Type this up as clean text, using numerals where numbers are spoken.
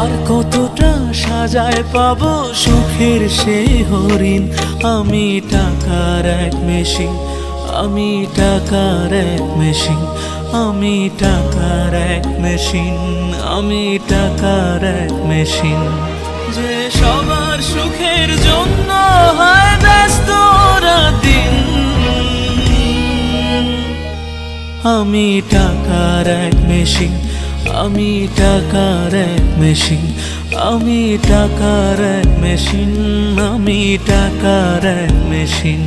আর কতটা সাজায় পাবো সুখের সেই হরিণ। আমি টাকার এক মেশিন, আমি টাকার এক মেশিন, আমি টাকার এক মেশিন, আমি টাকার এক মেশিন। যে সবার সুখের জন্য হয় ব্যস্ত রাতদিন। আমি টাকার এক মেশিন, আমি টাকার এক মেশিন, আমি টাকার এক মেশিন, আমি টাকার এক মেশিন।